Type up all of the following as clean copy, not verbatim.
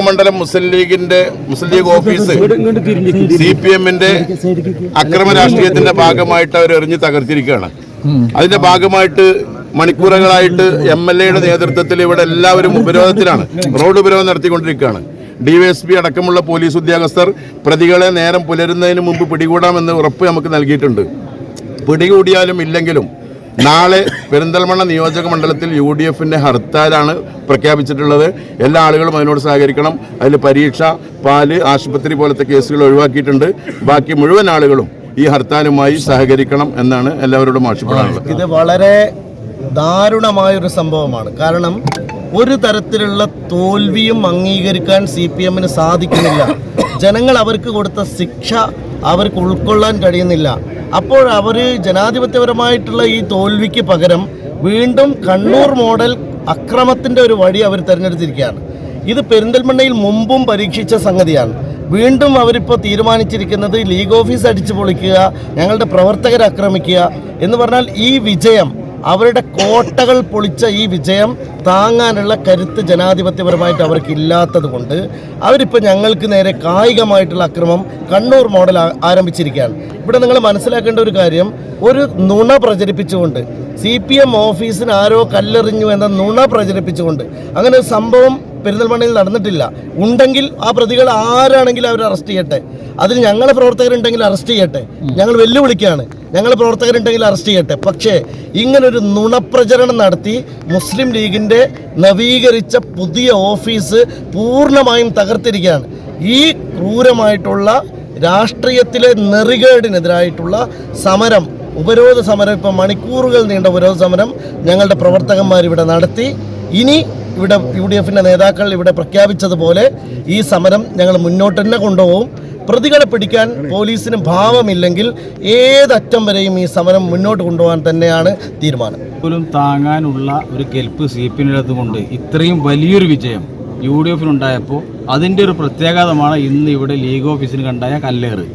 മണ്ഡലം മുസ്ലിം league office CPM-ന്റെ അക്രമ രാഷ്ട്രീയത്തിന്റെ ഭാഗമായിട്ട് അവർ എറിഞ്ഞ് തകർത്തിരിക്കുകയാണ്. അതിന്റെ ഭാഗമായിട്ട് മണിക്കൂറുകളായിട്ട് MLA-യുടെ നേതൃത്വത്തിൽ ഇവിടെ എല്ലാവരും ഉപരോധത്തിലാണ്, റോഡ് ഉപരോധം നടത്തിക്കൊണ്ടിരിക്കുകയാണ്. DYSP അടക്കമുള്ള പോലീസ് ഉദ്യോഗസ്ഥർ പ്രതികളെ നേരം പുലരുന്നതിന് മുമ്പ് പിടികൂടാമെന്ന് ഉറപ്പ് നമുക്ക് നൽകിയിട്ടുണ്ട്. പിടികൂടിയാലും ഇല്ലെങ്കിലും നാളെ പെരിന്തൽമണ്ണ നിയോജക മണ്ഡലത്തിൽ UDF-ന്റെ ഹർത്താലാണ് പ്രഖ്യാപിച്ചിട്ടുള്ളത്. എല്ലാ ആളുകളും അതിനോട് സഹകരിക്കണം. അതിൽ പരീക്ഷ, പാല്, ആശുപത്രി പോലത്തെ കേസുകൾ ഒഴിവാക്കിയിട്ടുണ്ട്. ബാക്കി മുഴുവൻ ആളുകളും ഈ ഹർത്താലുമായി സഹകരിക്കണം എന്നാണ് എല്ലാവരോടും ആവശ്യപ്പെടാനുള്ളത്. ഇത് വളരെ ദാരുണമായൊരു സംഭവമാണ്. കാരണം ഒരു തരത്തിലുള്ള തോൽവിയും അംഗീകരിക്കാൻ CPM-ന് സാധിക്കുന്നില്ല. ജനങ്ങൾ അവർക്ക് കൊടുത്ത ശിക്ഷ അവർക്ക് ഉൾക്കൊള്ളാൻ കഴിയുന്നില്ല. അപ്പോൾ അവർ ജനാധിപത്യപരമായിട്ടുള്ള ഈ തോൽവിക്ക് പകരം വീണ്ടും കണ്ണൂർ മോഡൽ അക്രമത്തിൻ്റെ ഒരു വഴി അവർ തിരഞ്ഞെടുത്തിരിക്കുകയാണ്. ഇത് പെരിന്തൽമണ്ണയിൽ മുമ്പും പരീക്ഷിച്ച സംഗതിയാണ്. വീണ്ടും അവരിപ്പോൾ തീരുമാനിച്ചിരിക്കുന്നത് ലീഗ് ഓഫീസ് അടിച്ചു പൊളിക്കുക, ഞങ്ങളുടെ പ്രവർത്തകരെ ആക്രമിക്കുക എന്ന് പറഞ്ഞാൽ ഈ വിജയം, അവരുടെ കോട്ടകൾ പൊളിച്ച ഈ വിജയം താങ്ങാനുള്ള കരുത്ത് ജനാധിപത്യപരമായിട്ട് അവർക്കില്ലാത്തത് കൊണ്ട് അവരിപ്പോൾ ഞങ്ങൾക്ക് നേരെ കായികമായിട്ടുള്ള അക്രമം കണ്ണൂർ മോഡൽ ആരംഭിച്ചിരിക്കുകയാണ്. ഇവിടെ നിങ്ങൾ മനസ്സിലാക്കേണ്ട ഒരു കാര്യം, ഒരു നുണ പ്രചരിപ്പിച്ചുകൊണ്ട് CPM ഓഫീസിന് ആരോ കല്ലെറിഞ്ഞു എന്ന നുണ പ്രചരിപ്പിച്ചുകൊണ്ട് അങ്ങനെ ഒരു സംഭവം പെരിന്തൽമണ്ണയിൽ നടന്നിട്ടില്ല. ഉണ്ടെങ്കിൽ ആ പ്രതികൾ ആരാണെങ്കിലും അവർ അറസ്റ്റ് ചെയ്യട്ടെ. അതിന് ഞങ്ങളെ പ്രവർത്തകരുണ്ടെങ്കിൽ അറസ്റ്റ് ചെയ്യട്ടെ. ഞങ്ങൾ വെല്ലുവിളിക്കുകയാണ്, ഞങ്ങളെ പ്രവർത്തകരുണ്ടെങ്കിൽ അറസ്റ്റ് ചെയ്യട്ടെ. പക്ഷേ ഇങ്ങനൊരു നുണപ്രചരണം നടത്തി മുസ്ലിം ലീഗിൻ്റെ നവീകരിച്ച പുതിയ ഓഫീസ് പൂർണ്ണമായും തകർത്തിരിക്കുകയാണ്. ഈ ക്രൂരമായിട്ടുള്ള രാഷ്ട്രീയത്തിലെ നെറികേടിനെതിരായിട്ടുള്ള സമരം, ഉപരോധ സമരം, ഇപ്പം മണിക്കൂറുകൾ നീണ്ട ഉപരോധ സമരം ഞങ്ങളുടെ പ്രവർത്തകന്മാർ ഇവിടെ നടത്തി. ഇനി ഇവിടെ UDF-ന്റെ നേതാക്കൾ ഇവിടെ പ്രഖ്യാപിച്ചതുപോലെ ഈ സമരം ഞങ്ങൾ മുന്നോട്ട് തന്നെ കൊണ്ടുപോകും. പ്രതികളെ പിടിക്കാൻ പോലീസിന് ഭാവമില്ലെങ്കിൽ ഏതറ്റം വരെയും ഈ സമരം മുന്നോട്ട് കൊണ്ടുപോകാൻ തന്നെയാണ് തീരുമാനം. പോലും താങ്ങാനുള്ള ഒരു കെൽപ്പ് CPM-ന് കൊണ്ട് ഇത്രയും വലിയൊരു വിജയം UDF-നുണ്ടായപ്പോൾ അതിൻ്റെ ഒരു പ്രത്യാഘാതമാണ് ഇന്ന് ഇവിടെ ലീഗ് ഓഫീസിന് കണ്ടായ കല്ലേറ്.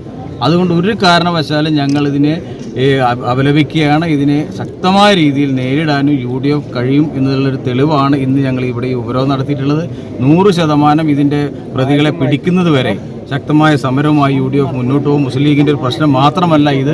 അതുകൊണ്ട് ഒരു കാരണവശാലും ഞങ്ങളിതിനെ അപലപിക്കുകയാണ്. ഇതിനെ ശക്തമായ രീതിയിൽ നേരിടാനും UDF കഴിയും എന്നുള്ളൊരു തെളിവാണ് ഇന്ന് ഞങ്ങൾ ഇവിടെ ഈ ഉപരോധം നടത്തിയിട്ടുള്ളത്. 100% ഇതിൻ്റെ പ്രതികളെ പിടിക്കുന്നത് വരെ ശക്തമായ സമരവുമായി UDF മുന്നോട്ട് പോകും. മുസ്ലിം ലീഗിൻ്റെ ഒരു പ്രശ്നം മാത്രമല്ല ഇത്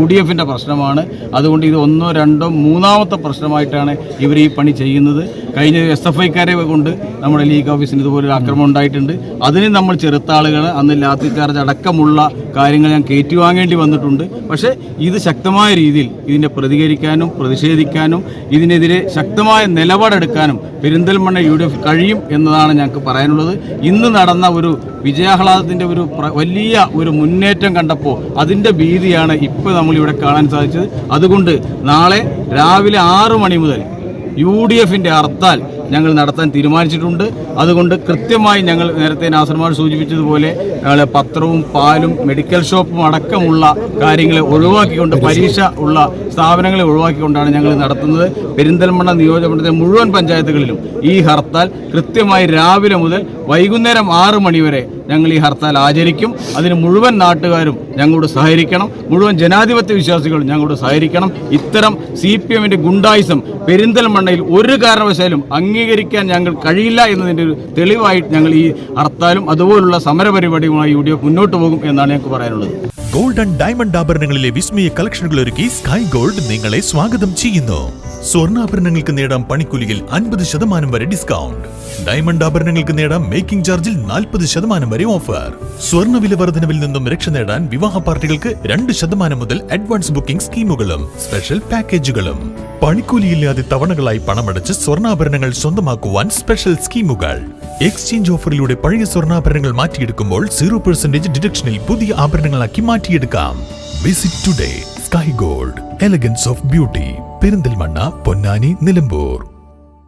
UDFിൻ്റെ പ്രശ്നമാണ്. അതുകൊണ്ട് ഇത് 1, 2, 3ാമത്തെ പ്രശ്നമായിട്ടാണ് ഇവർ ഈ പണി ചെയ്യുന്നത്. കഴിഞ്ഞ SFIക്കാരെ കൊണ്ട് നമ്മുടെ ലീഗ് ഓഫീസിന് ഇതുപോലൊരു ആക്രമണം ഉണ്ടായിട്ടുണ്ട്. അതിന് നമ്മൾ ചെറുത്താളുകൾ അന്ന് ലാത്തി ചാർജ് അടക്കമുള്ള കാര്യങ്ങൾ ഞാൻ കയറ്റിവാങ്ങേണ്ടി വന്നിട്ടുണ്ട്. പക്ഷേ ഇത് ശക്തമായ രീതിയിൽ ഇതിനെ പ്രതികരിക്കാനും പ്രതിഷേധിക്കാനും ഇതിനെതിരെ ശക്തമായ നിലപാടെടുക്കാനും പെരിന്തൽമണ്ണ UDF കഴിയും എന്നതാണ് ഞങ്ങൾക്ക് പറയാനുള്ളത്. ഇന്ന് നടന്ന ഒരു വിജയാഹ്ലാദത്തിൻ്റെ ഒരു വലിയ ഒരു മുന്നേറ്റം കണ്ടപ്പോൾ അതിൻ്റെ ഭീതിയാണ് ഇപ്പോൾ നമ്മളിവിടെ കാണാൻ സാധിച്ചത്. അതുകൊണ്ട് നാളെ രാവിലെ 6 മണി മുതൽ UDFിൻ്റെ ഹർത്താൽ ഞങ്ങൾ നടത്താൻ തീരുമാനിച്ചിട്ടുണ്ട്. അതുകൊണ്ട് കൃത്യമായി ഞങ്ങൾ നേരത്തെ നാസർമാർ സൂചിപ്പിച്ചതുപോലെ പത്രവും പാലും മെഡിക്കൽ ഷോപ്പും അടക്കമുള്ള കാര്യങ്ങളെ ഒഴിവാക്കിക്കൊണ്ട് പരീക്ഷ ഉള്ള സ്ഥാപനങ്ങളെ ഒഴിവാക്കിക്കൊണ്ടാണ് ഞങ്ങൾ നടത്തുന്നത്. പെരിന്തൽമണ്ണ നിയോജകമണ്ഡലത്തിലെ മുഴുവൻ പഞ്ചായത്തുകളിലും ഈ ഹർത്താൽ കൃത്യമായി രാവിലെ മുതൽ വൈകുന്നേരം 6 മണി വരെ ഞങ്ങൾ ഈ ഹർത്താൽ ആചരിക്കും. അതിന് മുഴുവൻ നാട്ടുകാരും ഞങ്ങളോട് സഹകരിക്കണം, മുഴുവൻ ജനാധിപത്യ വിശ്വാസികളും ഞങ്ങളോട് സഹകരിക്കണം. ഇത്തരം CPMന്റെ ഗുണ്ടായിസം പെരിന്തൽമണ്ണയിൽ ഒരു കാരണവശാലും അംഗീകരിക്കാൻ ഞങ്ങൾ കഴിയില്ല എന്നതിൻ്റെ ഒരു തെളിവായിട്ട് ഞങ്ങൾ ഈ ഹർത്താലും അതുപോലുള്ള സമരപരിപാടിയുമായി UDF മുന്നോട്ട് പോകും എന്നാണ് ഞങ്ങൾക്ക് പറയാനുള്ളത്. ഗോൾഡ് ആൻഡ് ഡയമണ്ട് ആഭരണങ്ങളിലെ വിസ്മയ കളക്ഷനുകൾ ഒരുക്കി സ്കൈ ഗോൾഡ് നിങ്ങളെ സ്വാഗതം ചെയ്യുന്നു. സ്വർണ്ണാഭരണങ്ങൾക്ക് നേടാം പണിക്കൂലിയിൽ 50% വരെ ഡിസ്കൗണ്ട്. ഡയമണ്ട് ആഭരണങ്ങൾക്ക് നേടാം മേക്കിംഗ് ചാർജിൽ 40% വരെ ഓഫർ. സ്വർണ്ണ വില വർധനവിൽ നിന്നും രക്ഷ നേടാൻ വിവാഹ പാർട്ടികൾക്ക് 2% മുതൽ അഡ്വാൻസ് ബുക്കിംഗ് സ്കീമുകളും സ്പെഷ്യൽ പാക്കേജുകളും. പണിക്കൂലിയില്ലാതെ തവണകളായി പണമടച്ച് സ്വർണ്ണാഭരണങ്ങൾ സ്വന്തമാക്കുവാൻ സ്പെഷ്യൽ സ്കീമുകൾ. എക്സ്ചേഞ്ച് ഓഫറിലൂടെ പഴയ സ്വർണ്ണാഭരണങ്ങൾ മാറ്റിയെടുക്കുമ്പോൾ 0% ഡിഡക്ഷനിൽ പുതിയ ആഭരണങ്ങളാക്കി മാറ്റിയെടുക്കാം. Visit today. Sky gold, elegance of beauty, Perinthalmanna, Ponnani, Nilambur.